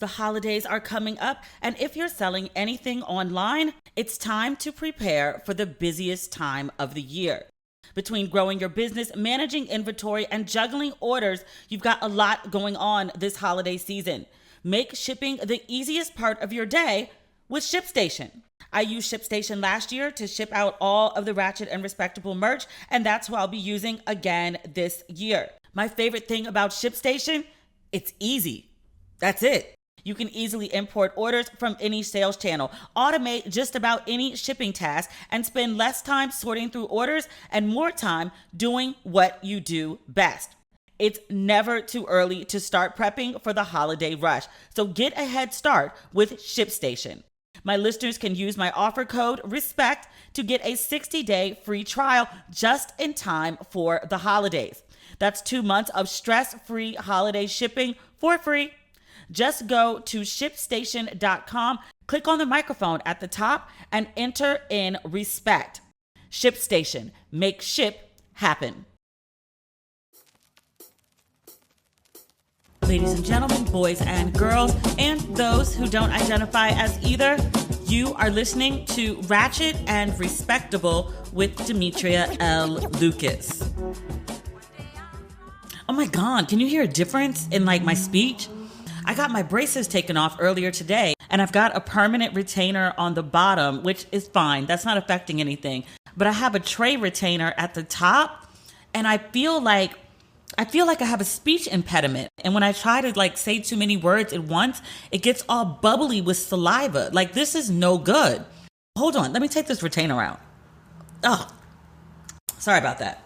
The holidays are coming up, and if you're selling anything online, it's time to prepare for the busiest time of the year. Between growing your business, managing inventory, and juggling orders, you've got a lot going on this holiday season. Make shipping the easiest part of your day with ShipStation. I used ShipStation last year to ship out all of the Ratchet and Respectable merch, and that's what I'll be using again this year. My favorite thing about ShipStation, it's easy. That's it. You can easily import orders from any sales channel, automate just about any shipping task, and spend less time sorting through orders and more time doing what you do best. It's never too early to start prepping for the holiday rush, so get a head start with ShipStation. My listeners can use my offer code RESPECT to get a 60-day free trial just in time for the holidays. That's 2 months of stress-free holiday shipping for free. Just go to ShipStation.com, click on the microphone at the top, and enter in RESPECT. ShipStation. Make ship happen. Ladies and gentlemen, boys and girls, and those who don't identify as either, you are listening to Ratchet and Respectable with Demetria Lucas. Oh my God, can you hear a difference in my speech? I got my braces taken off earlier today, and I've got a permanent retainer on the bottom, which is fine. That's not affecting anything. But I have a tray retainer at the top, and I feel like I have a speech impediment. And when I try to say too many words at once, it gets all bubbly with saliva. This is no good. Hold on, let me take this retainer out. Oh, sorry about that.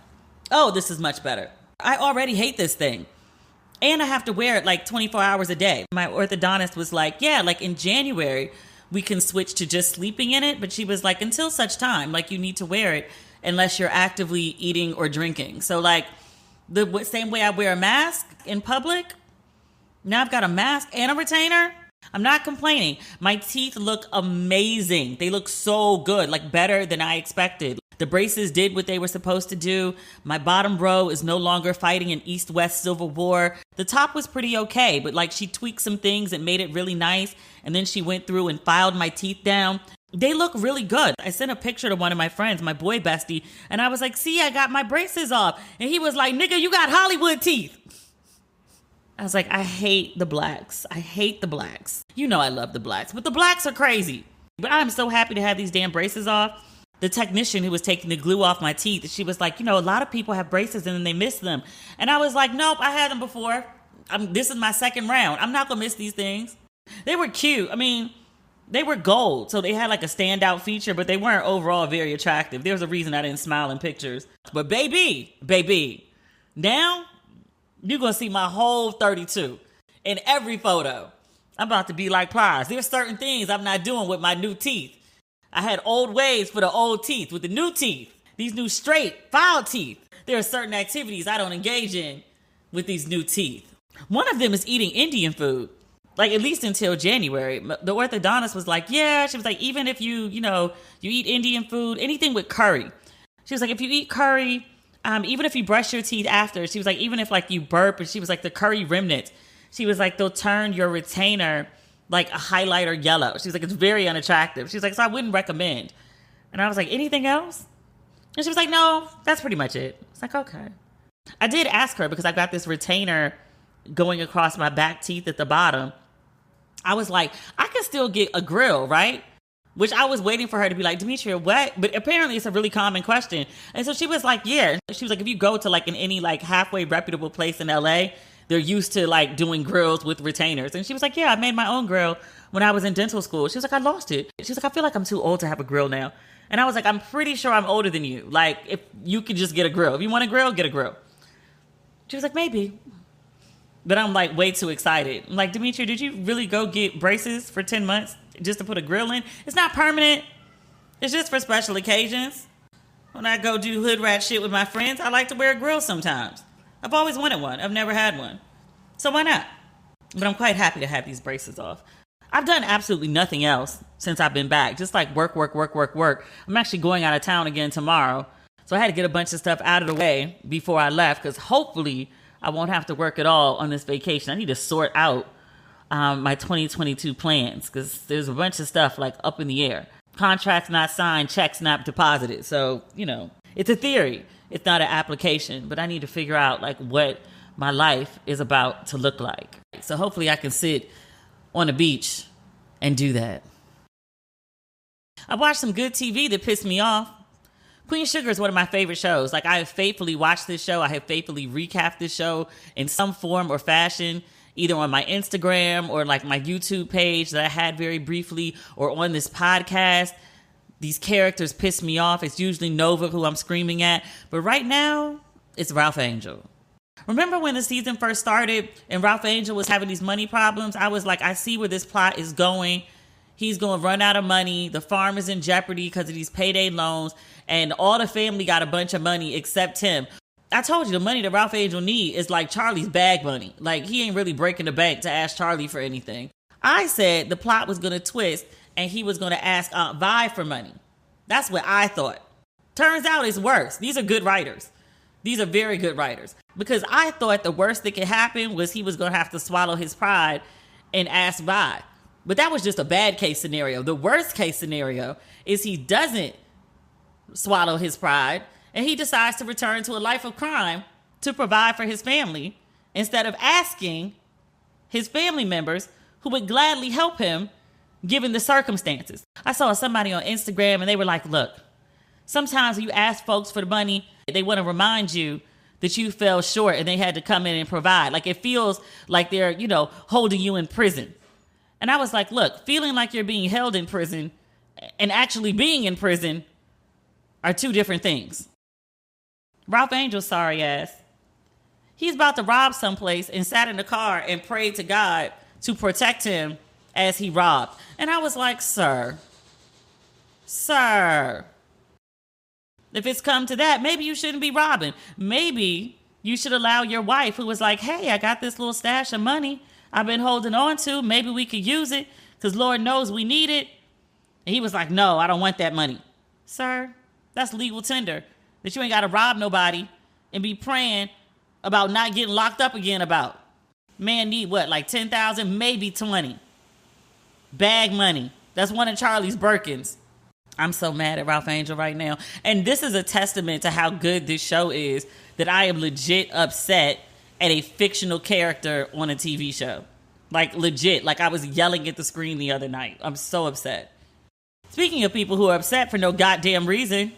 Oh, this is much better. I already hate this thing. And I have to wear it 24 hours a day. My orthodontist was in January, we can switch to just sleeping in it. But she was like, until such time, you need to wear it unless you're actively eating or drinking. So the same way I wear a mask in public, now I've got a mask and a retainer. I'm not complaining. My teeth look amazing. They look so good, better than I expected. The braces did what they were supposed to do. My bottom row is no longer fighting an East-West Civil War. The top was pretty okay, but she tweaked some things and made it really nice. And then she went through and filed my teeth down. They look really good. I sent a picture to one of my friends, my boy bestie, and I was like, see, I got my braces off. And he was like, nigga, you got Hollywood teeth. I was like, I hate the blacks. I hate the blacks. You know I love the blacks, but the blacks are crazy. But I'm so happy to have these damn braces off. The technician who was taking the glue off my teeth, she was like, a lot of people have braces and then they miss them. And I was like, nope, I had them before. This is my second round. I'm not going to miss these things. They were cute. They were gold. So they had a standout feature, but they weren't overall very attractive. There was a reason I didn't smile in pictures. But baby, now you're going to see my whole 32 in every photo. I'm about to be like Pliers. There's certain things I'm not doing with my new teeth. I had old ways for the old teeth. With the new teeth, these new straight file teeth, there are certain activities I don't engage in with these new teeth. One of them is eating Indian food, at least until January. The orthodontist was like, yeah, she was like, even if you eat Indian food, anything with curry. She was like, if you eat curry, even if you brush your teeth after, she was like, even if you burp, and she was like, the curry remnants, she was like, they'll turn your retainer like a highlighter yellow. She was like, it's very unattractive. She was like, so I wouldn't recommend. And I was like, anything else? And she was like, no, that's pretty much it. It's like, okay. I did ask her because I got this retainer going across my back teeth at the bottom. I was like, I can still get a grill, right? Which I was waiting for her to be like, Demetria, what? But apparently it's a really common question. And so she was like, yeah. She was like, if you go to in any halfway reputable place in LA, they're used to doing grills with retainers. And she was like, yeah, I made my own grill when I was in dental school. She was like, I lost it. She was like, I feel like I'm too old to have a grill now. And I was like, I'm pretty sure I'm older than you. If you could just get a grill. If you want a grill, get a grill. She was like, maybe. But I'm way too excited. I'm like, Demetria, did you really go get braces for 10 months just to put a grill in? It's not permanent. It's just for special occasions. When I go do hood rat shit with my friends, I like to wear a grill sometimes. I've always wanted one. I've never had one. So why not? But I'm quite happy to have these braces off. I've done absolutely nothing else since I've been back. Just work. I'm actually going out of town again tomorrow. So I had to get a bunch of stuff out of the way before I left because hopefully I won't have to work at all on this vacation. I need to sort out my 2022 plans, because there's a bunch of stuff like up in the air. Contracts not signed, checks not deposited. So, it's a theory. It's not an application, but I need to figure out like what my life is about to look like. So hopefully I can sit on the beach and do that. I watched some good TV that pissed me off. Queen Sugar is one of my favorite shows. Like, I have faithfully watched this show. I have faithfully recapped this show in some form or fashion, either on my Instagram or like my YouTube page that I had very briefly, or on this podcast. These characters piss me off. It's usually Nova who I'm screaming at. But right now, it's Ralph Angel. Remember when the season first started and Ralph Angel was having these money problems? I was like, I see where this plot is going. He's going to run out of money. The farm is in jeopardy because of these payday loans. And all the family got a bunch of money except him. I told you the money that Ralph Angel need is like Charlie's bag money. Like, he ain't really breaking the bank to ask Charlie for anything. I said the plot was going to twist and he was going to ask Aunt Vi for money. That's what I thought. Turns out it's worse. These are good writers. These are very good writers. Because I thought the worst that could happen was he was going to have to swallow his pride and ask Vi. But that was just a bad case scenario. The worst case scenario is he doesn't swallow his pride and he decides to return to a life of crime to provide for his family instead of asking his family members who would gladly help him given the circumstances. I saw somebody on Instagram and they were like, look, sometimes when you ask folks for the money, they want to remind you that you fell short and they had to come in and provide. Like, it feels like they're, holding you in prison. And I was like, look, feeling like you're being held in prison and actually being in prison are two different things. Ralph Angel's sorry ass. He's about to rob someplace and sat in the car and prayed to God to protect him as he robbed. And I was like, sir, if it's come to that, maybe you shouldn't be robbing. Maybe you should allow your wife, who was like, hey, I got this little stash of money I've been holding on to. Maybe we could use it because Lord knows we need it. And he was like, no, I don't want that money. Sir, that's legal tender. That you ain't got to rob nobody and be praying about not getting locked up again about. Man need what, like 10,000, maybe 20. Bag money. That's one of Charlie's Birkins. I'm so mad at Ralph Angel right now. And this is a testament to how good this show is, that I am legit upset at a fictional character on a TV show. Like, legit. Like, I was yelling at the screen the other night. I'm so upset. Speaking of people who are upset for no goddamn reason,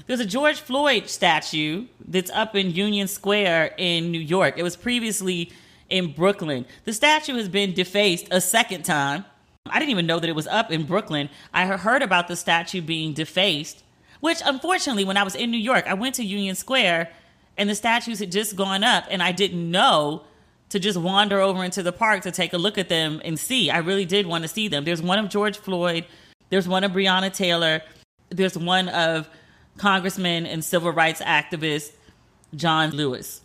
there's a George Floyd statue that's up in Union Square in New York. It was previously in Brooklyn. The statue has been defaced a second time. I didn't even know that it was up in Brooklyn. I heard about the statue being defaced, which unfortunately, when I was in New York, I went to Union Square and the statues had just gone up and I didn't know to just wander over into the park to take a look at them and see. I really did want to see them. There's one of George Floyd. There's one of Breonna Taylor. There's one of Congressman and civil rights activist John Lewis.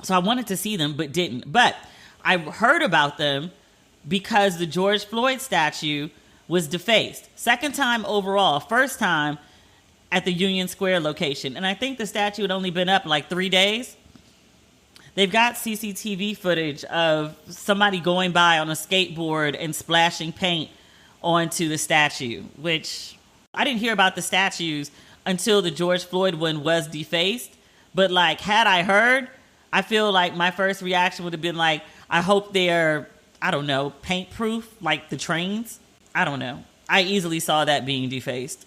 So I wanted to see them, but didn't. But I heard about them because the George Floyd statue was defaced. Second time overall, first time at the Union Square location. And I think the statue had only been up like 3 days. They've got CCTV footage of somebody going by on a skateboard and splashing paint onto the statue, which I didn't hear about the statues until the George Floyd one was defaced. But like, had I heard, I feel like my first reaction would have been like, I hope they're, I don't know, paint proof, like the trains. I don't know. I easily saw that being defaced.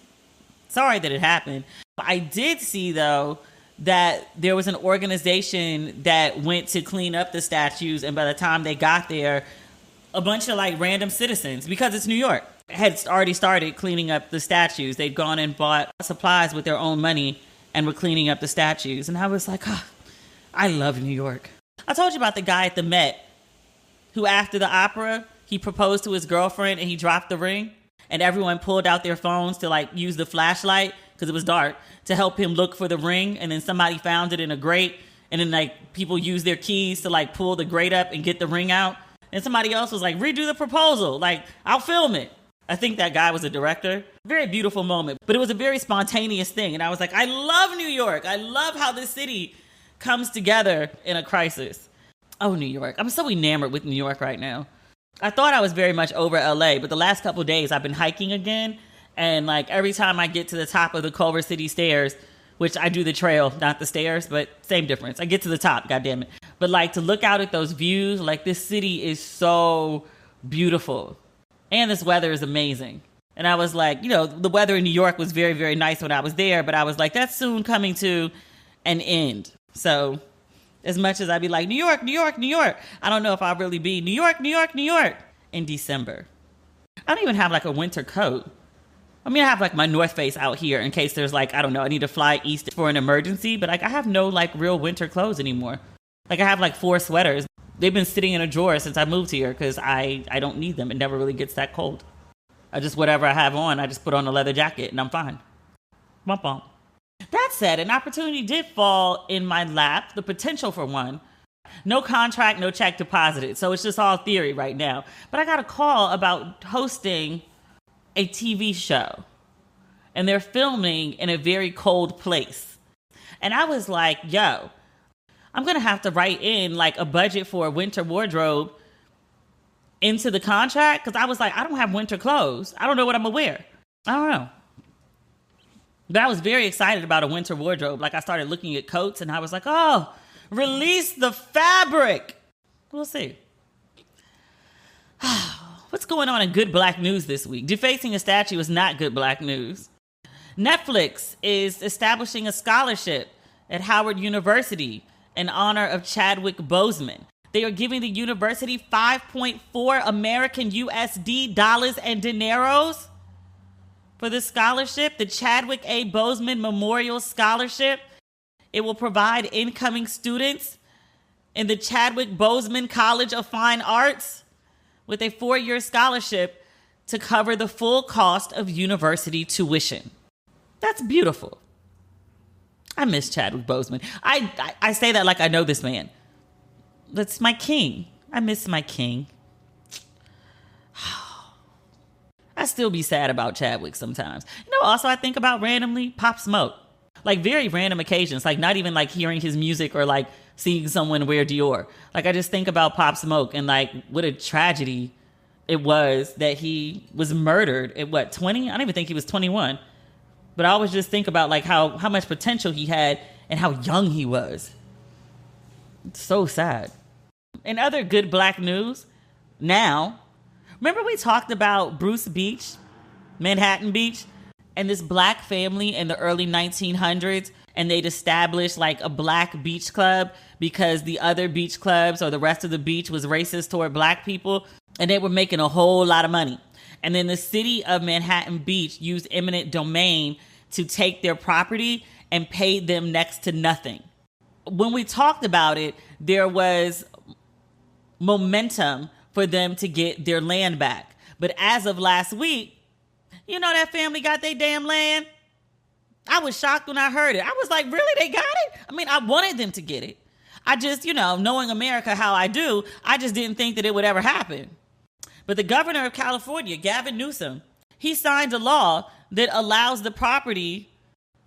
Sorry that it happened. I did see, though, that there was an organization that went to clean up the statues. And by the time they got there, a bunch of like random citizens, because it's New York, had already started cleaning up the statues. They'd gone and bought supplies with their own money and were cleaning up the statues. And I was like, oh, I love New York. I told you about the guy at the Met who, after the opera, he proposed to his girlfriend and he dropped the ring. And everyone pulled out their phones to like use the flashlight, because it was dark, to help him look for the ring. And then somebody found it in a grate. And then like people used their keys to like pull the grate up and get the ring out. And somebody else was like, redo the proposal. Like, I'll film it. I think that guy was a director. Very beautiful moment. But it was a very spontaneous thing. And I was like, I love New York. I love how this city comes together in a crisis. Oh, New York. I'm so enamored with New York right now. I thought I was very much over LA, but the last couple of days I've been hiking again. And like every time I get to the top of the Culver City stairs, which I do the trail, not the stairs, but same difference. I get to the top, goddammit. But like to look out at those views, like this city is so beautiful. And this weather is amazing. And I was like, you know, the weather in New York was very, very nice when I was there, but I was like, that's soon coming to an end. So as much as I'd be like, New York, New York, New York, I don't know if I'll really be New York, New York, New York in December. I don't even have like a winter coat. I mean, I have like my North Face out here in case there's like, I don't know, I need to fly east for an emergency, but like I have no like real winter clothes anymore. Like I have like 4 sweaters. They've been sitting in a drawer since I moved here because I don't need them. It never really gets that cold. I just, whatever I have on, I just put on a leather jacket and I'm fine. Bump, bump. That said, an opportunity did fall in my lap, the potential for one. No contract, no check deposited. So it's just all theory right now. But I got a call about hosting a TV show. And they're filming in a very cold place. And I was like, yo, I'm going to have to write in like a budget for a winter wardrobe into the contract. Because I was like, I don't have winter clothes. I don't know what I'm going to wear. I don't know. But I was very excited about a winter wardrobe. Like I started looking at coats and I was like, oh, release the fabric. We'll see. What's going on in good black news this week? Defacing a statue is not good black news. Netflix is establishing a scholarship at Howard University in honor of Chadwick Boseman. They are giving the university 5.4 American USD dollars and dineros for this scholarship, the Chadwick A. Boseman Memorial Scholarship. It will provide incoming students in the Chadwick Boseman College of Fine Arts with a 4-year scholarship to cover the full cost of university tuition. That's beautiful. I miss Chadwick Boseman. I say that like I know this man. That's my king. I miss my king. I still be sad about Chadwick sometimes. You know, also I think about randomly Pop Smoke. Like very random occasions, like not even like hearing his music or like seeing someone wear Dior. Like I just think about Pop Smoke and like what a tragedy it was that he was murdered at what, 20? I don't even think he was 21. But I always just think about like how much potential he had and how young he was. It's so sad. In other good black news, now, remember we talked about Bruce Beach, Manhattan Beach, and this black family in the early 1900s, and they'd established like a black beach club because the other beach clubs or the rest of the beach was racist toward black people, and they were making a whole lot of money. And then the city of Manhattan Beach used eminent domain to take their property and paid them next to nothing. When we talked about it, there was momentum for them to get their land back. But as of last week, you know that family got their damn land? I was shocked when I heard it. I was like, really? They got it? I mean, I wanted them to get it. I just, knowing America how I do, I just didn't think that it would ever happen. But the governor of California, Gavin Newsom, he signed a law that allows the property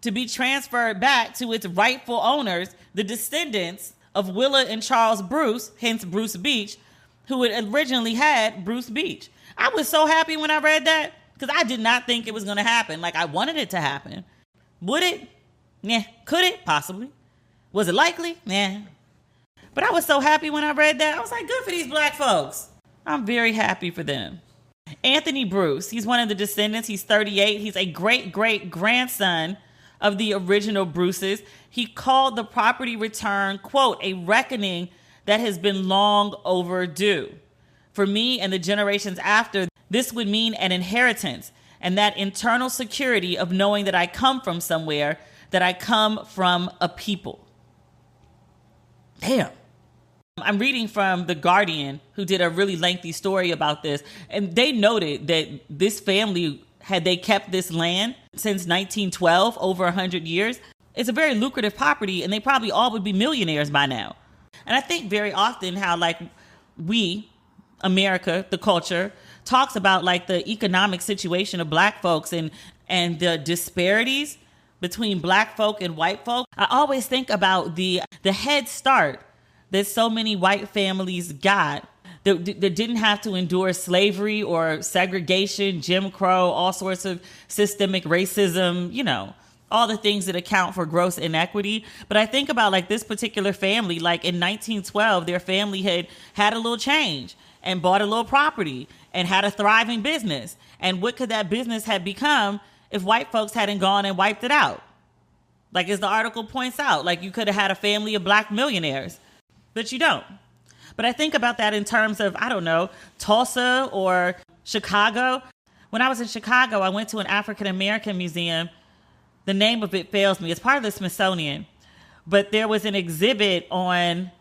to be transferred back to its rightful owners, the descendants of Willa and Charles Bruce, hence Bruce Beach, who had originally had Bruce Beach. I was so happy when I read that because I did not think it was going to happen. Like I wanted it to happen. Would it? Yeah. Could it? Possibly. Was it likely? Yeah. But I was so happy when I read that. I was like, good for these black folks. I'm very happy for them. Anthony Bruce, he's one of the descendants. He's 38. He's a great-great-grandson of the original Bruces. He called the property return, quote, a reckoning that has been long overdue. For me and the generations after, this would mean an inheritance and that internal security of knowing that I come from somewhere, that I come from a people. Damn. I'm reading from The Guardian, who did a really lengthy story about this, and they noted that this family, had they kept this land since 1912, over 100 years, it's a very lucrative property, and they probably all would be millionaires by now. And I think very often how, like, we, America, the culture, talks about, like, the economic situation of black folks and the disparities between black folk and white folk. I always think about the head start that so many white families got that didn't have to endure slavery or segregation, Jim Crow, all sorts of systemic racism, all the things that account for gross inequity. But I think about like this particular family, like in 1912, their family had a little change and bought a little property and had a thriving business. And what could that business have become if white folks hadn't gone and wiped it out? Like as the article points out, like you could have had a family of black millionaires, but you don't. But I think about that in terms of, I don't know, Tulsa or Chicago. When I was in Chicago, I went to an African-American museum. The name of it fails me. It's part of the Smithsonian. But there was an exhibit on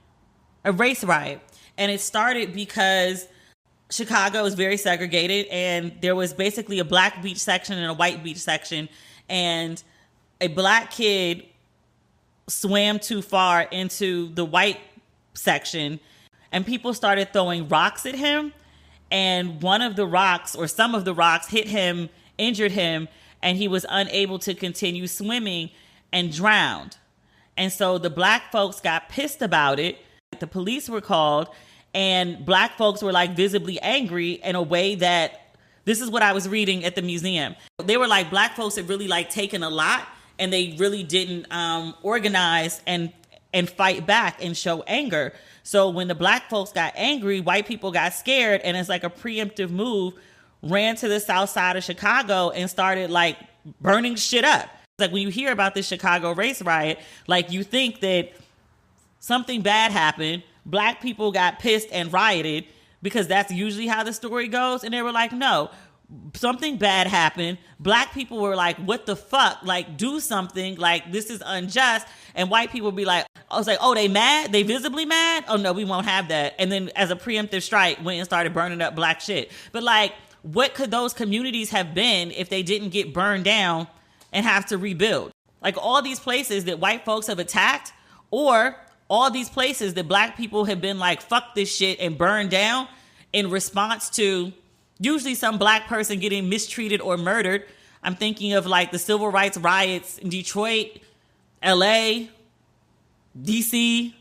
a race riot. And it started because Chicago is very segregated. And there was basically a black beach section and a white beach section. And a black kid swam too far into the white section. And people started throwing rocks at him. And one of the rocks, or some of the rocks, hit him, injured him. And he was unable to continue swimming and drowned. And so the black folks got pissed about it. The police were called, and black folks were like visibly angry in a way that, this is what I was reading at the museum. They were like, black folks had really like taken a lot, and they really didn't organize and fight back and show anger. So when the black folks got angry, white people got scared, and it's like a preemptive move, ran to the south side of Chicago and started like burning shit up. Like when you hear about this Chicago race riot, like you think that something bad happened, black people got pissed and rioted, because that's usually how the story goes. And they were like, no, something bad happened. Black people were like, what the fuck? Like, do something. Like, this is unjust. And white people would be like, I was like, oh, they mad? They visibly mad? Oh, no, we won't have that. And then as a preemptive strike, went and started burning up black shit. But like, what could those communities have been if they didn't get burned down and have to rebuild? Like all these places that white folks have attacked, or all these places that black people have been like, fuck this shit, and burned down in response to usually some black person getting mistreated or murdered. I'm thinking of like the civil rights riots in Detroit, LA, DC.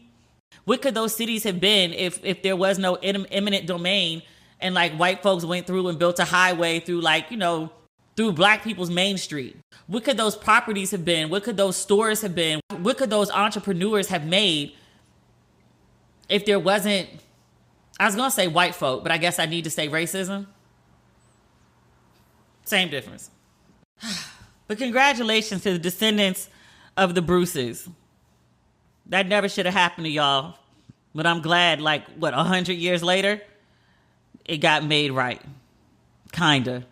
What could those cities have been if there was no eminent domain and like white folks went through and built a highway through like, through black people's main street? What could those properties have been? What could those stores have been? What could those entrepreneurs have made if there wasn't, I was going to say white folk, but I guess I need to say racism. Same difference. But congratulations to the descendants of the Bruces. That never should have happened to y'all. But I'm glad, 100 years later, it got made right. Kinda.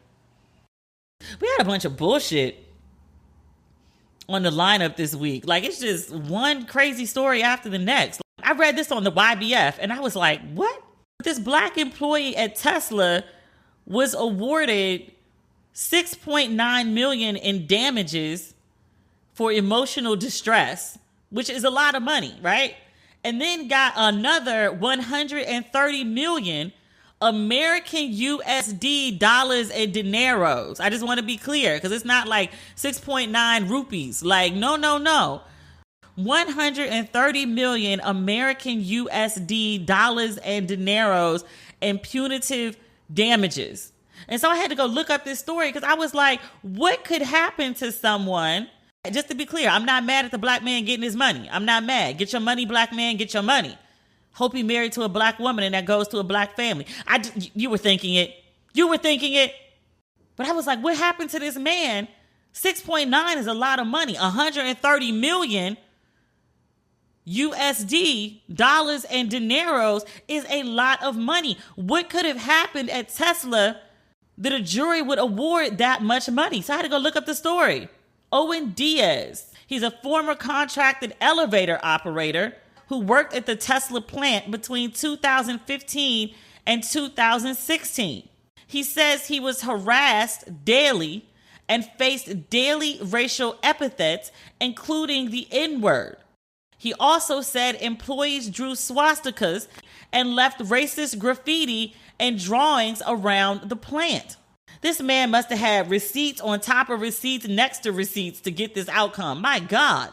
We had a bunch of bullshit on the lineup this week. It's just one crazy story after the next. I read this on the YBF and I was like, what? This black employee at Tesla was awarded $6.9 million in damages for emotional distress, which is a lot of money, right? And then got another $130 million American USD dollars and dineros. I just want to be clear, because it's not like 6.9 rupees. No. 130 million American USD dollars and dineros and punitive damages. And so I had to go look up this story because I was like, what could happen to someone? Just to be clear, I'm not mad at the black man getting his money. I'm not mad. Get your money, black man, get your money. Hope he married to a black woman and that goes to a black family. You were thinking it. But I was like, what happened to this man? 6.9 is a lot of money. 130 million USD dollars and dineros is a lot of money. What could have happened at Tesla that a jury would award that much money? So I had to go look up the story. Owen Diaz, he's a former contracted elevator operator who worked at the Tesla plant between 2015 and 2016. He says he was harassed daily and faced daily racial epithets, including the N-word. He also said employees drew swastikas and left racist graffiti and drawings around the plant. This man must have had receipts on top of receipts next to receipts to get this outcome. My God,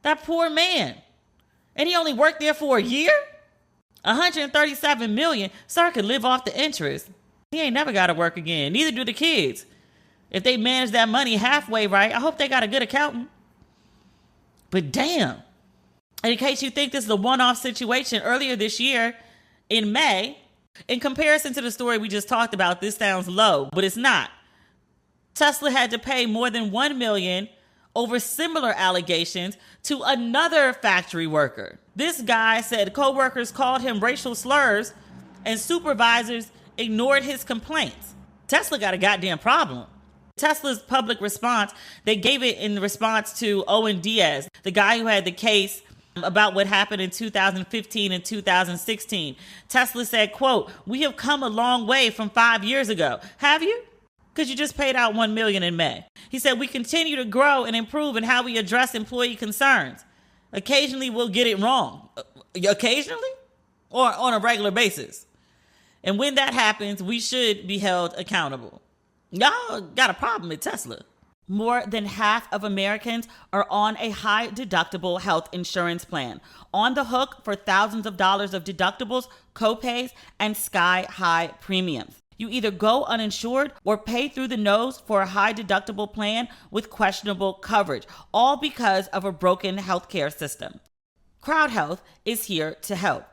that poor man. And he only worked there for a year? $137 million. Sir could live off the interest. He ain't never got to work again. Neither do the kids. If they manage that money halfway right, I hope they got a good accountant. But damn. In case you think this is a one-off situation, earlier this year in May, in comparison to the story we just talked about, this sounds low, but it's not. Tesla had to pay more than $1 million over similar allegations to another factory worker. This guy said coworkers called him racial slurs and supervisors ignored his complaints. Tesla got a goddamn problem. Tesla's public response, they gave it in response to Owen Diaz, the guy who had the case about what happened in 2015 and 2016. Tesla said, quote, "We have come a long way from 5 years ago." Have you? Because you just paid out $1 million in May. He said, "We continue to grow and improve in how we address employee concerns. Occasionally we'll get it wrong." Occasionally? Or on a regular basis? And when that happens, we should be held accountable. Y'all got a problem at Tesla. More than half of Americans are on a high deductible health insurance plan, on the hook for thousands of dollars of deductibles, copays, and sky-high premiums. You either go uninsured or pay through the nose for a high deductible plan with questionable coverage, all because of a broken healthcare system. CrowdHealth is here to help.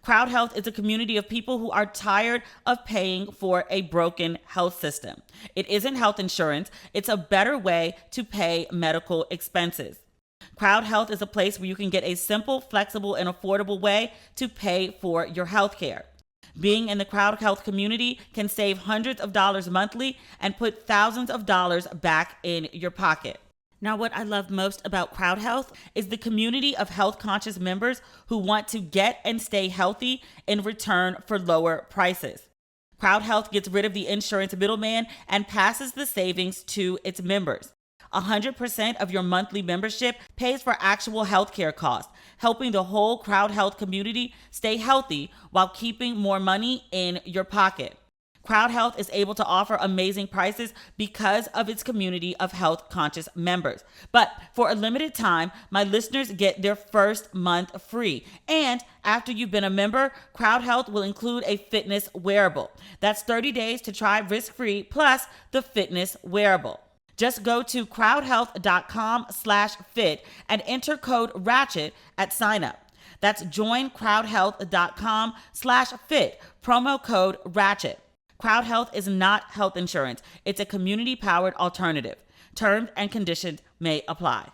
CrowdHealth is a community of people who are tired of paying for a broken health system. It isn't health insurance. It's a better way to pay medical expenses. CrowdHealth is a place where you can get a simple, flexible, and affordable way to pay for your health care. Being in the CrowdHealth community can save hundreds of dollars monthly and put thousands of dollars back in your pocket. Now, what I love most about CrowdHealth is the community of health-conscious members who want to get and stay healthy in return for lower prices. CrowdHealth gets rid of the insurance middleman and passes the savings to its members. 100% of your monthly membership pays for actual healthcare costs, helping the whole CrowdHealth community stay healthy while keeping more money in your pocket. CrowdHealth is able to offer amazing prices because of its community of health-conscious members. But for a limited time, my listeners get their first month free. And after you've been a member, CrowdHealth will include a fitness wearable. That's 30 days to try risk-free plus the fitness wearable. Just go to crowdhealth.com/fit and enter code RATCHET at sign-up. That's joincrowdhealth.com/fit, promo code RATCHET. CrowdHealth is not health insurance. It's a community-powered alternative. Terms and conditions may apply.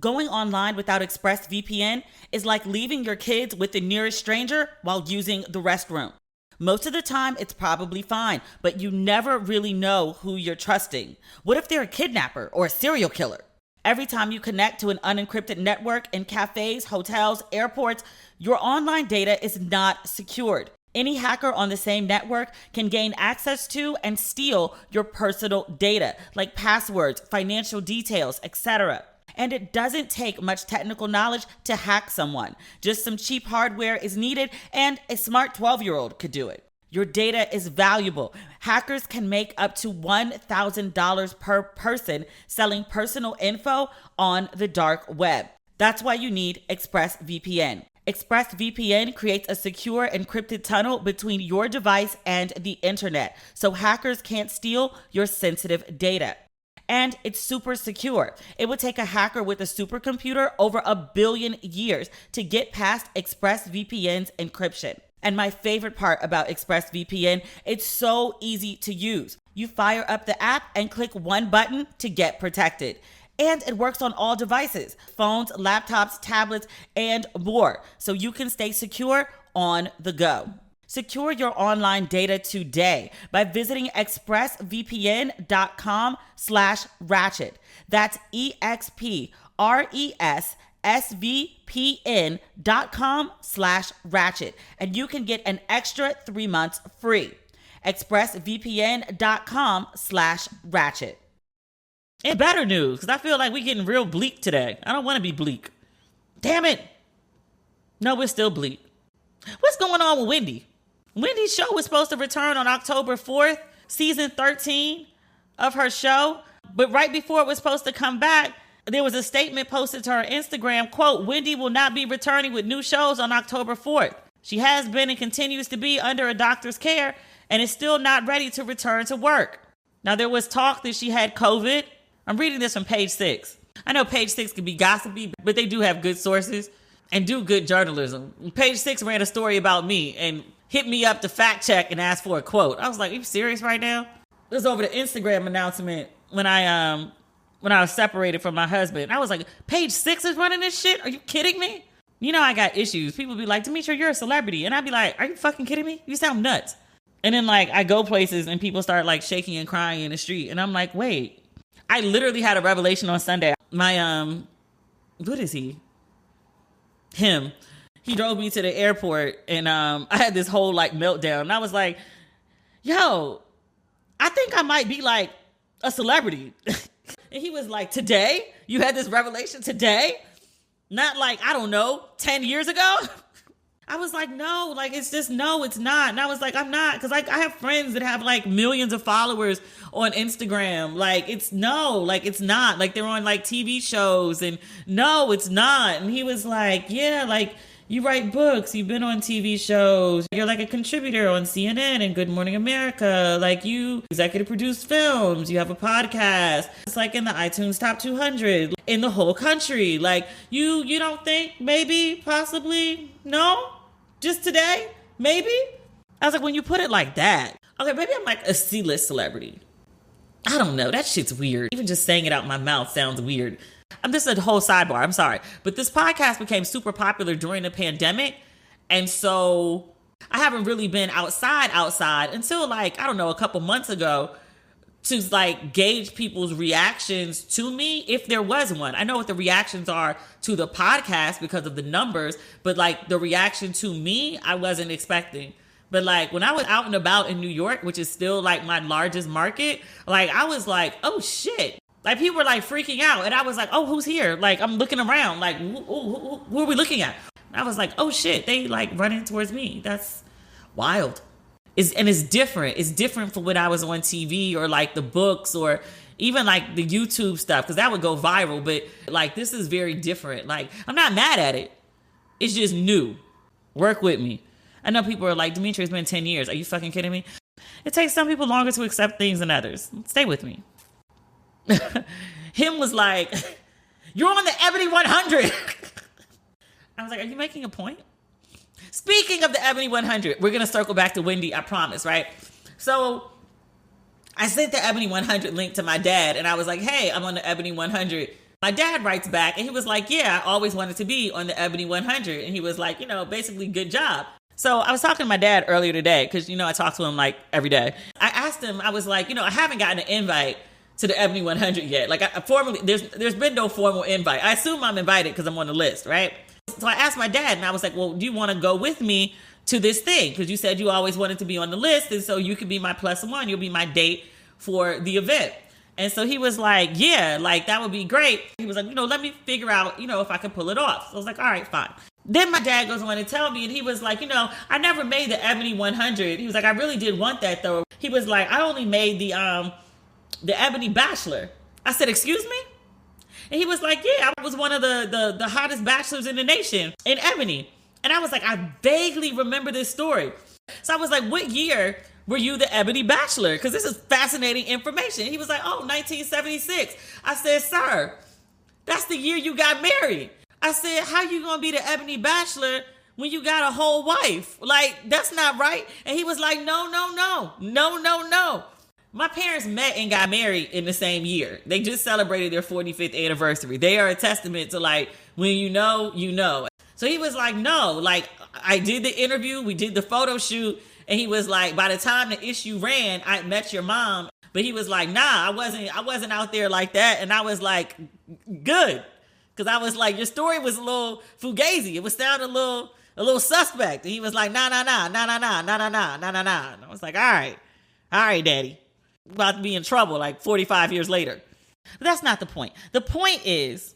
Going online without ExpressVPN is like leaving your kids with the nearest stranger while using the restroom. Most of the time, it's probably fine, but you never really know who you're trusting. What if they're a kidnapper or a serial killer? Every time you connect to an unencrypted network in cafes, hotels, airports, your online data is not secured. Any hacker on the same network can gain access to and steal your personal data, like passwords, financial details, etc. And it doesn't take much technical knowledge to hack someone. Just some cheap hardware is needed, and a smart 12-year-old could do it. Your data is valuable. Hackers can make up to $1,000 per person selling personal info on the dark web. That's why you need ExpressVPN. ExpressVPN creates a secure encrypted tunnel between your device and the internet, so hackers can't steal your sensitive data. And it's super secure. It would take a hacker with a supercomputer over 1 billion years to get past ExpressVPN's encryption. And my favorite part about ExpressVPN, it's so easy to use. You fire up the app and click one button to get protected. And it works on all devices, phones, laptops, tablets, and more, so you can stay secure on the go. Secure your online data today by visiting expressvpn.com/ratchet. That's expressvpn.com/ratchet. And you can get an extra 3 months free. expressvpn.com/ratchet. And better news, because I feel like we're getting real bleak today. I don't want to be bleak. Damn it. No, we're still bleak. What's going on with Wendy? Wendy's show was supposed to return on October 4th, season 13 of her show. But right before it was supposed to come back, there was a statement posted to her Instagram, quote, "Wendy will not be returning with new shows on October 4th. She has been and continues to be under a doctor's care and is still not ready to return to work. Now, there was talk that she had COVID. I'm reading this from Page 6. I know Page 6 can be gossipy, but they do have good sources and do good journalism. Page 6 ran a story about me and hit me up to fact check and ask for a quote. I was like, are you serious right now? It was over the Instagram announcement when I was separated from my husband. I was like, Page 6 is running this shit? Are you kidding me? You know I got issues. People be like, Demetria, you're a celebrity. And I'd be like, are you fucking kidding me? You sound nuts. And then like I go places and people start like shaking and crying in the street. And I'm like, wait. I literally had a revelation on Sunday. My, what is he? Him. He drove me to the airport and I had this whole like meltdown. And I was like, yo, I think I might be like a celebrity. And he was like, today? You had this revelation today? Not like, I don't know, 10 years ago? I was like, no, like, it's just, no, it's not. And I was like, I'm not. Because like, I have friends that have like millions of followers on Instagram. Like, it's no, like, it's not. Like, they're on like TV shows and no, it's not. And he was like, yeah, like, you write books, you've been on TV shows, you're like a contributor on CNN and Good Morning America, like you executive produce films, you have a podcast, it's like in the iTunes top 200 in the whole country. Like you don't think maybe, possibly, no, just today, maybe? I was like, when you put it like that, okay, maybe I'm like a C-list celebrity. I don't know, that shit's weird. Even just saying it out my mouth sounds weird. This is a whole sidebar, I'm sorry. But this podcast became super popular during the pandemic. And so I haven't really been outside until like, I don't know, a couple months ago to like gauge people's reactions to me, if there was one. I know what the reactions are to the podcast because of the numbers, but like the reaction to me, I wasn't expecting. But like when I was out and about in New York, which is still like my largest market, like I was like, oh shit. Like people were like freaking out and I was like, oh, who's here? Like I'm looking around like, who are we looking at? And I was like, oh shit, they like running towards me. That's wild. It's different. It's different from when I was on TV or like the books or even like the YouTube stuff, because that would go viral. But like this is very different. Like I'm not mad at it. It's just new. Work with me. I know people are like, Demetria, it's been 10 years. Are you fucking kidding me? It takes some people longer to accept things than others. Stay with me. Him was like, you're on the Ebony 100. I was like, are you making a point? Speaking of the Ebony 100, we're going to circle back to Wendy, I promise, right? So I sent the Ebony 100 link to my dad and I was like, hey, I'm on the Ebony 100. My dad writes back and he was like, yeah, I always wanted to be on the Ebony 100. And he was like, basically good job. So I was talking to my dad earlier today because, I talk to him like every day. I asked him, I was like, I haven't gotten an invite to the Ebony 100 yet. Like I formally, there's been no formal invite. I assume I'm invited because I'm on the list, right? So I asked my dad and I was like, well, do you want to go with me to this thing? Because you said you always wanted to be on the list. And so you could be my +1. You'll be my date for the event. And so he was like, yeah, like that would be great. He was like, let me figure out, if I can pull it off. So I was like, all right, fine. Then my dad goes on to tell me, and he was like, I never made the Ebony 100. He was like, I really did want that though. He was like, I only made the Ebony Bachelor. I said, excuse me? And he was like, yeah, I was one of the hottest bachelors in the nation in Ebony. And I was like, I vaguely remember this story. So I was like, what year were you the Ebony Bachelor? Because this is fascinating information. He was like, oh, 1976. I said, sir, that's the year you got married. I said, how you going to be the Ebony Bachelor when you got a whole wife? Like, that's not right. And he was like, no. My parents met and got married in the same year. They just celebrated their 45th anniversary. They are a testament to like, when you know. So he was like, no, like I did the interview, we did the photo shoot. And he was like, by the time the issue ran, I met your mom. But he was like, nah, I wasn't out there like that. And I was like, good. Because I was like, your story was a little fugazi. It was sounding a little suspect. And he was like, nah. And I was like, all right, daddy. About to be in trouble like 45 years later. But that's not the point. The point is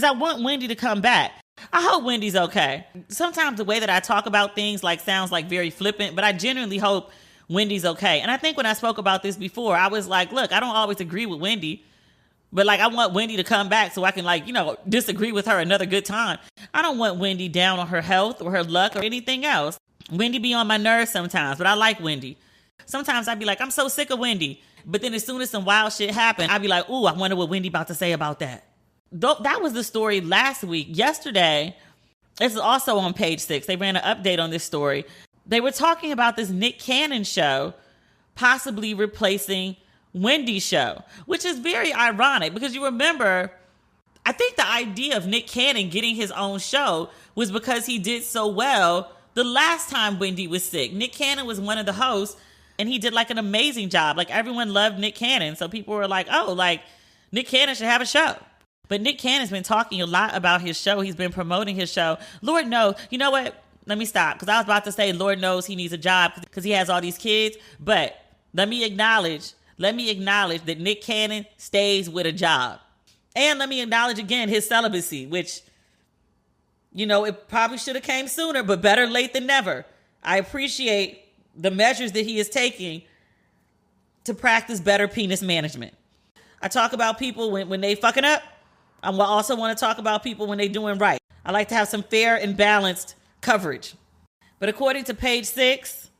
I want Wendy to come back. I hope Wendy's okay. Sometimes the way that I talk about things like sounds like very flippant, but I genuinely hope Wendy's okay. And I think when I spoke about this before, I was like, look, I don't always agree with Wendy, But like, I want Wendy to come back so I can like, disagree with her another good time. I don't want Wendy down on her health or her luck or anything else. Wendy be on my nerves sometimes, but I like Wendy. Sometimes I'd be like, I'm so sick of Wendy. But then as soon as some wild shit happened, I'd be like, ooh, I wonder what Wendy about to say about that. That was the story last week. Yesterday, this is also on page 6. They ran an update on this story. They were talking about this Nick Cannon show possibly replacing Wendy's show, which is very ironic because you remember, I think the idea of Nick Cannon getting his own show was because he did so well the last time Wendy was sick. Nick Cannon was one of the hosts and he did like an amazing job. Like everyone loved Nick Cannon. So people were like, oh, like Nick Cannon should have a show. But Nick Cannon's been talking a lot about his show. He's been promoting his show. Lord knows, you know what? Let me stop because I was about to say Lord knows he needs a job because he has all these kids. But let me acknowledge that Nick Cannon stays with a job. And let me acknowledge again his celibacy, which, it probably should have came sooner, but better late than never. I appreciate the measures that he is taking to practice better penis management. I talk about people when they fucking up. I also want to talk about people when they doing right. I like to have some fair and balanced coverage. But according to page 6,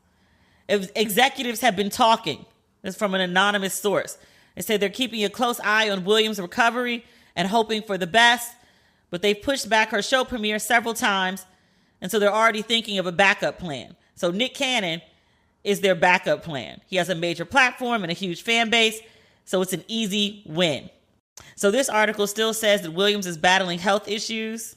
executives have been talking. This is from an anonymous source. They say they're keeping a close eye on Williams' recovery and hoping for the best, but they've pushed back her show premiere several times, and so they're already thinking of a backup plan. So Nick Cannon is their backup plan. He has a major platform and a huge fan base, so it's an easy win. So this article still says that Williams is battling health issues.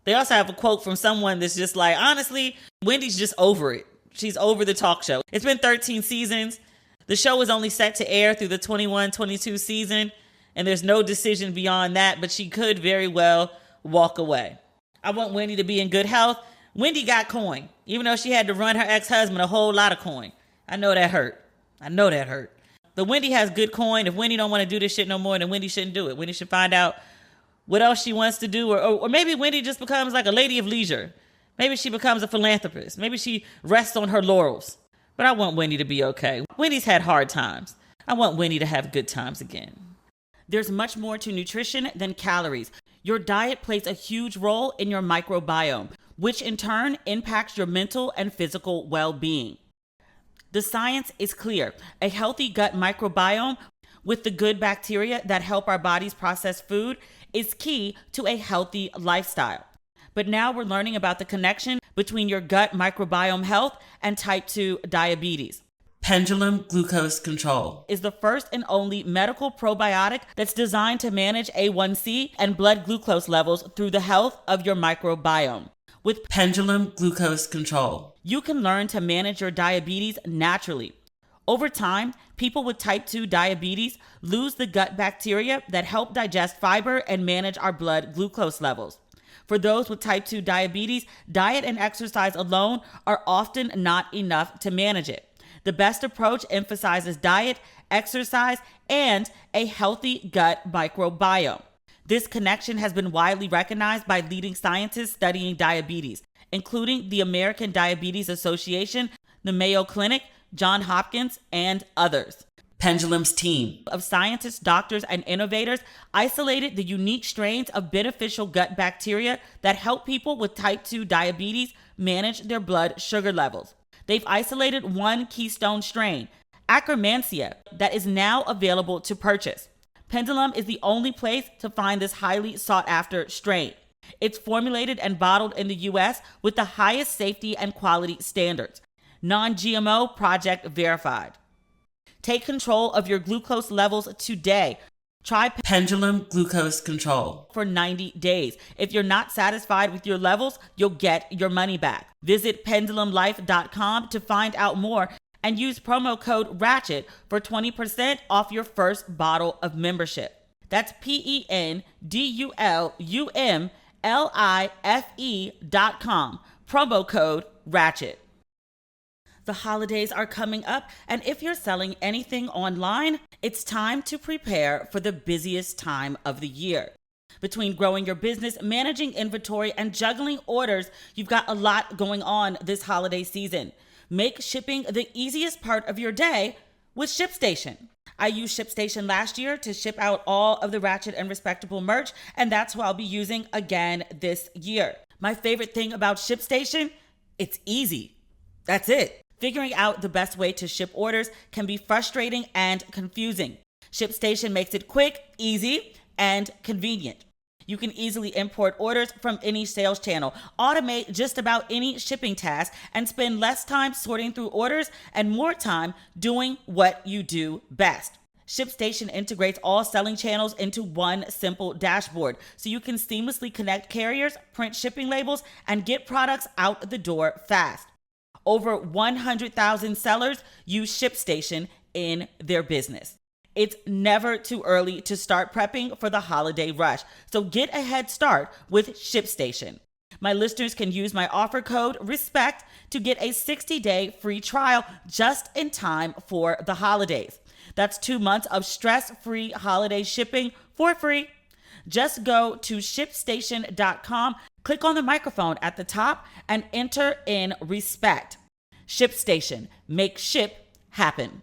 They also have a quote from someone that's just like, honestly, Wendy's just over it. She's over the talk show. It's been 13 seasons. The show is only set to air through the 21-22 season, and there's no decision beyond that, but she could very well walk away. I want Wendy to be in good health. Wendy got coin, even though she had to run her ex-husband a whole lot of coin. I know that hurt. But Wendy has good coin. If Wendy don't want to do this shit no more, then Wendy shouldn't do it. Wendy should find out what else she wants to do, or maybe Wendy just becomes like a lady of leisure. Maybe she becomes a philanthropist. Maybe she rests on her laurels. But I want Wendy to be okay. Wendy's had hard times. I want Wendy to have good times again. There's much more to nutrition than calories. Your diet plays a huge role in your microbiome, which in turn impacts your mental and physical well-being. The science is clear. A healthy gut microbiome with the good bacteria that help our bodies process food is key to a healthy lifestyle. But now we're learning about the connection between your gut microbiome health and type 2 diabetes. Pendulum Glucose Control is the first and only medical probiotic that's designed to manage A1C and blood glucose levels through the health of your microbiome. With Pendulum Glucose Control, you can learn to manage your diabetes naturally. Over time, people with type 2 diabetes lose the gut bacteria that help digest fiber and manage our blood glucose levels. For those with type 2 diabetes, diet and exercise alone are often not enough to manage it. The best approach emphasizes diet, exercise, and a healthy gut microbiome. This connection has been widely recognized by leading scientists studying diabetes, including the American Diabetes Association, the Mayo Clinic, Johns Hopkins, and others. Pendulum's team of scientists, doctors, and innovators isolated the unique strains of beneficial gut bacteria that help people with type 2 diabetes manage their blood sugar levels. They've isolated one keystone strain, Akkermansia, that is now available to purchase. Pendulum is the only place to find this highly sought-after strain. It's formulated and bottled in the U.S. with the highest safety and quality standards. Non-GMO, project verified. Take control of your glucose levels today. Try Pendulum Glucose Control for 90 days. If you're not satisfied with your levels, you'll get your money back. Visit pendulumlife.com to find out more and use promo code RATCHET for 20% off your first bottle of membership. That's pendulumlife.com. Promo code RATCHET. The holidays are coming up, and if you're selling anything online, it's time to prepare for the busiest time of the year. Between growing your business, managing inventory, and juggling orders, you've got a lot going on this holiday season. Make shipping the easiest part of your day with ShipStation. I used ShipStation last year to ship out all of the Ratchet and Respectable merch, and that's what I'll be using again this year. My favorite thing about ShipStation, it's easy. That's it. Figuring out the best way to ship orders can be frustrating and confusing. ShipStation makes it quick, easy, and convenient. You can easily import orders from any sales channel, automate just about any shipping task, and spend less time sorting through orders and more time doing what you do best. ShipStation integrates all selling channels into one simple dashboard, so you can seamlessly connect carriers, print shipping labels, and get products out the door fast. Over 100,000 sellers use ShipStation in their business. It's never too early to start prepping for the holiday rush, so get a head start with ShipStation. My listeners can use my offer code RESPECT to get a 60-day free trial just in time for the holidays. That's 2 months of stress-free holiday shipping for free. Just go to ShipStation.com, click on the microphone at the top, and enter in RESPECT. ShipStation. Make ship happen.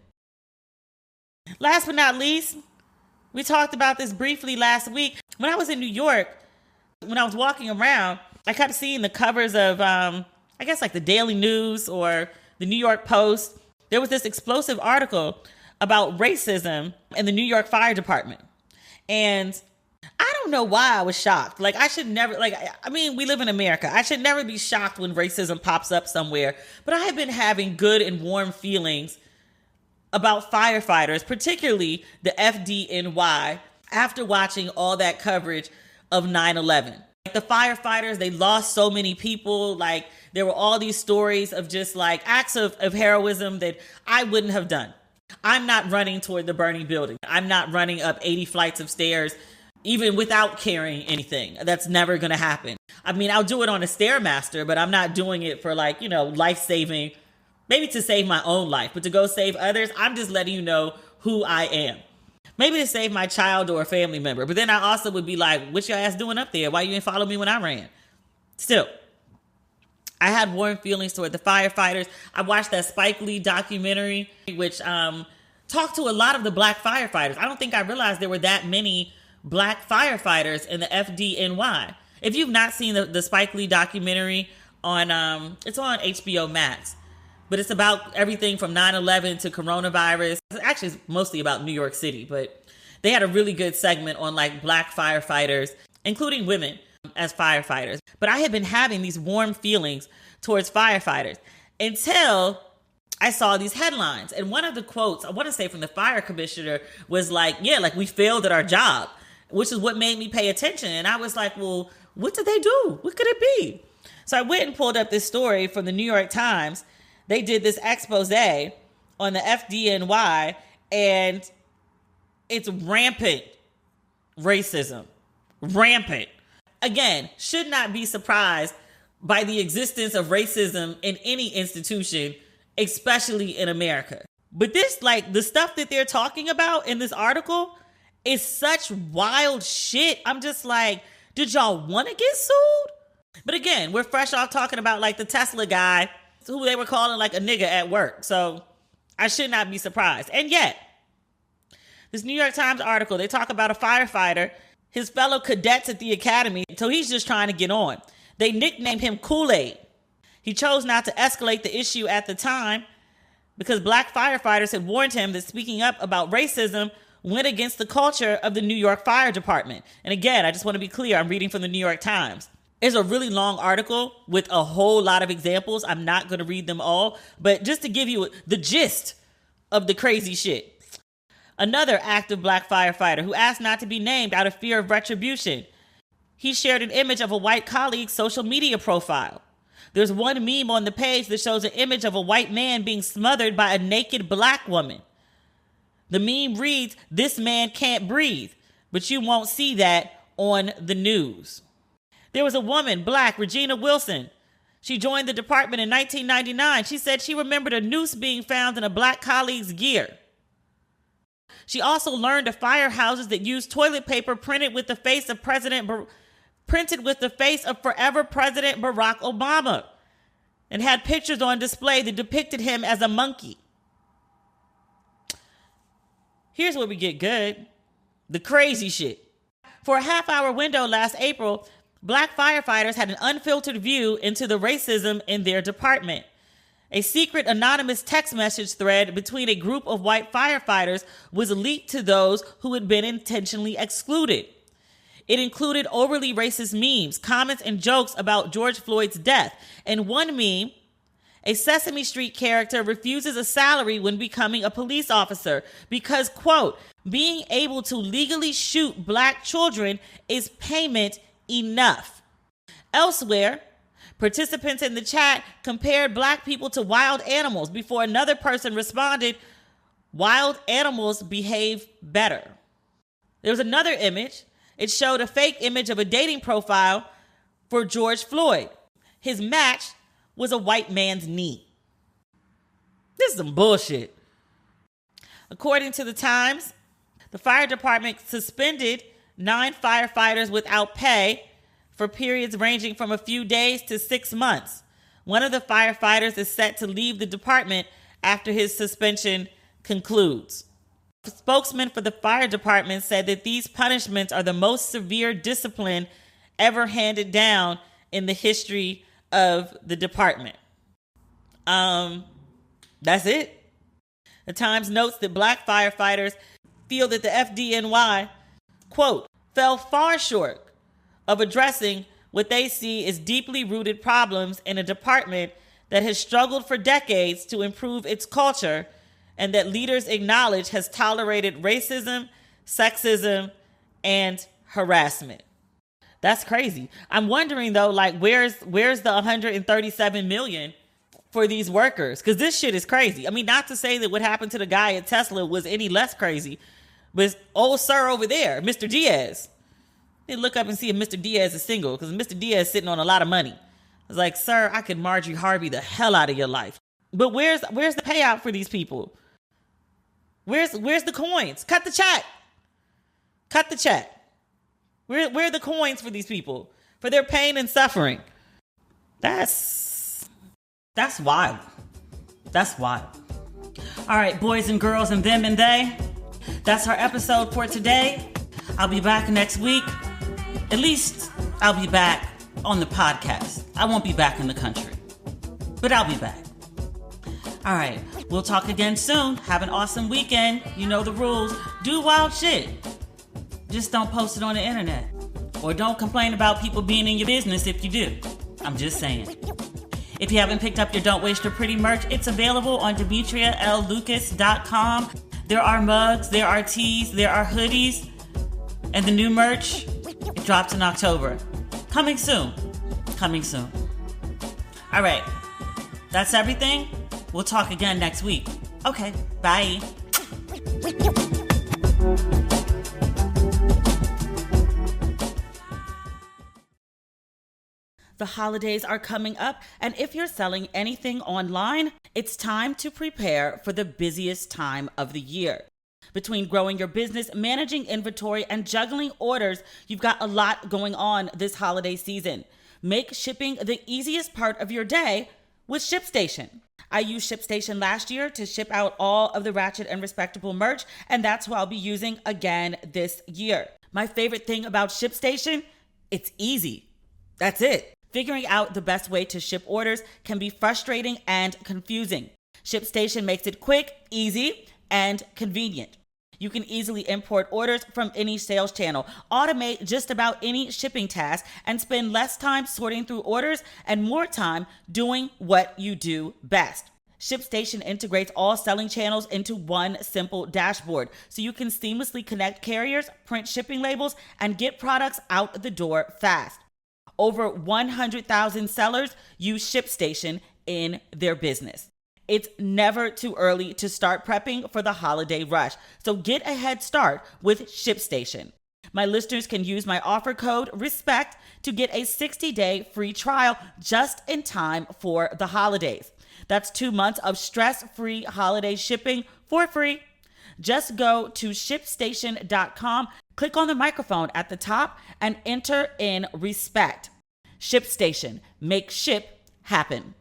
Last but not least, we talked about this briefly last week. When I was in New York, when I was walking around, I kept seeing the covers of, I guess like the Daily News or the New York Post. There was this explosive article about racism in the New York Fire Department. And I don't know why I was shocked. Like, I should never, we live in America. I should never be shocked when racism pops up somewhere. But I have been having good and warm feelings about firefighters, particularly the FDNY, after watching all that coverage of 9/11. Like, the firefighters, they lost so many people. Like, there were all these stories of just like acts of heroism that I wouldn't have done. I'm not running toward the burning building. I'm not running up 80 flights of stairs, even without carrying anything. That's never going to happen. I mean, I'll do it on a Stairmaster, but I'm not doing it for life-saving, maybe to save my own life, but to go save others, I'm just letting you know who I am. Maybe to save my child or a family member. But then I also would be like, what your ass doing up there? Why you ain't follow me when I ran? Still, I had warm feelings toward the firefighters. I watched that Spike Lee documentary, which talked to a lot of the black firefighters. I don't think I realized there were that many black firefighters in the FDNY. If you've not seen the Spike Lee documentary it's on HBO Max, but it's about everything from 9/11 to coronavirus. Actually, it's mostly about New York City, but they had a really good segment on like black firefighters, including women as firefighters. But I had been having these warm feelings towards firefighters until I saw these headlines. And one of the quotes, I want to say from the fire commissioner, was like, yeah, like we failed at our job, which is what made me pay attention. And I was like, well, what did they do? What could it be? So I went and pulled up this story from the New York Times. They did this expose on the FDNY, and it's rampant racism. Rampant. Again, should not be surprised by the existence of racism in any institution, especially in America. But this, like, the stuff that they're talking about in this article is such wild shit. I'm just like, did y'all want to get sued? But again, we're fresh off talking about like the Tesla guy who they were calling like a nigga at work. So I should not be surprised. And yet, this New York Times article, they talk about a firefighter, his fellow cadets at the academy. So he's just trying to get on. They nicknamed him Kool-Aid. He chose not to escalate the issue at the time because black firefighters had warned him that speaking up about racism went against the culture of the New York Fire Department. And again, I just want to be clear, I'm reading from the New York Times. It's a really long article with a whole lot of examples. I'm not going to read them all, but just to give you the gist of the crazy shit. Another active black firefighter who asked not to be named out of fear of retribution. He shared an image of a white colleague's social media profile. There's one meme on the page that shows an image of a white man being smothered by a naked black woman. The meme reads, "This man can't breathe," but you won't see that on the news. There was a woman, black, Regina Wilson. She joined the department in 1999. She said she remembered a noose being found in a black colleague's gear. She also learned of firehouses that used toilet paper printed with the face of forever President Barack Obama, and had pictures on display that depicted him as a monkey. Here's where we get good. The crazy shit. For a half-hour window last April, Black firefighters had an unfiltered view into the racism in their department. A secret anonymous text message thread between a group of white firefighters was leaked to those who had been intentionally excluded. It included overly racist memes, comments, and jokes about George Floyd's death. In one meme, a Sesame Street character refuses a salary when becoming a police officer because, quote, being able to legally shoot black children is payment enough. Elsewhere, participants in the chat compared black people to wild animals before another person responded, wild animals behave better. There was another image. It showed a fake image of a dating profile for George Floyd. His match was a white man's knee. This is some bullshit. According to the Times, the fire department suspended 9 firefighters without pay for periods ranging from a few days to 6 months. One of the firefighters is set to leave the department after his suspension concludes. A spokesman for the fire department said that these punishments are the most severe discipline ever handed down in the history of the department. That's it. The Times notes that black firefighters feel that the FDNY, quote, fell far short of addressing what they see as deeply rooted problems in a department that has struggled for decades to improve its culture and that leaders acknowledge has tolerated racism, sexism, and harassment. That's crazy. I'm wondering though, like, where's the 137 million for these workers? Because this shit is crazy. I mean, not to say that what happened to the guy at Tesla was any less crazy, but old sir over there, Mr. Diaz. They look up and see if Mr. Diaz is single, because Mr. Diaz is sitting on a lot of money. I was like, sir, I could Marjorie Harvey the hell out of your life. But where's the payout for these people? Where's the coins? Cut the check. Cut the check. Where are the coins for these people? For their pain and suffering? That's wild. That's wild. All right, boys and girls and them and they. That's our episode for today. I'll be back next week. At least I'll be back on the podcast. I won't be back in the country, but I'll be back. All right, we'll talk again soon. Have an awesome weekend. You know the rules. Do wild shit. Just don't post it on the internet. Or don't complain about people being in your business if you do. I'm just saying. If you haven't picked up your Don't Waste Your Pretty merch, it's available on demetriallucas.com. There are mugs, there are tees, there are hoodies, and the new merch, it drops in October. Coming soon. Coming soon. All right. That's everything. We'll talk again next week. Okay. Bye. The holidays are coming up, and if you're selling anything online, it's time to prepare for the busiest time of the year. Between growing your business, managing inventory, and juggling orders, you've got a lot going on this holiday season. Make shipping the easiest part of your day with ShipStation. I used ShipStation last year to ship out all of the Ratchet and Respectable merch, and that's what I'll be using again this year. My favorite thing about ShipStation, it's easy. That's it. Figuring out the best way to ship orders can be frustrating and confusing. ShipStation makes it quick, easy, and convenient. You can easily import orders from any sales channel, automate just about any shipping task, and spend less time sorting through orders and more time doing what you do best. ShipStation integrates all selling channels into one simple dashboard, so you can seamlessly connect carriers, print shipping labels, and get products out the door fast. Over 100,000 sellers use ShipStation in their business. It's never too early to start prepping for the holiday rush, so get a head start with ShipStation. My listeners can use my offer code RESPECT to get a 60-day free trial just in time for the holidays. That's 2 months of stress-free holiday shipping for free. Just go to ShipStation.com, click on the microphone at the top, and enter in RESPECT. ShipStation. Make ship happen.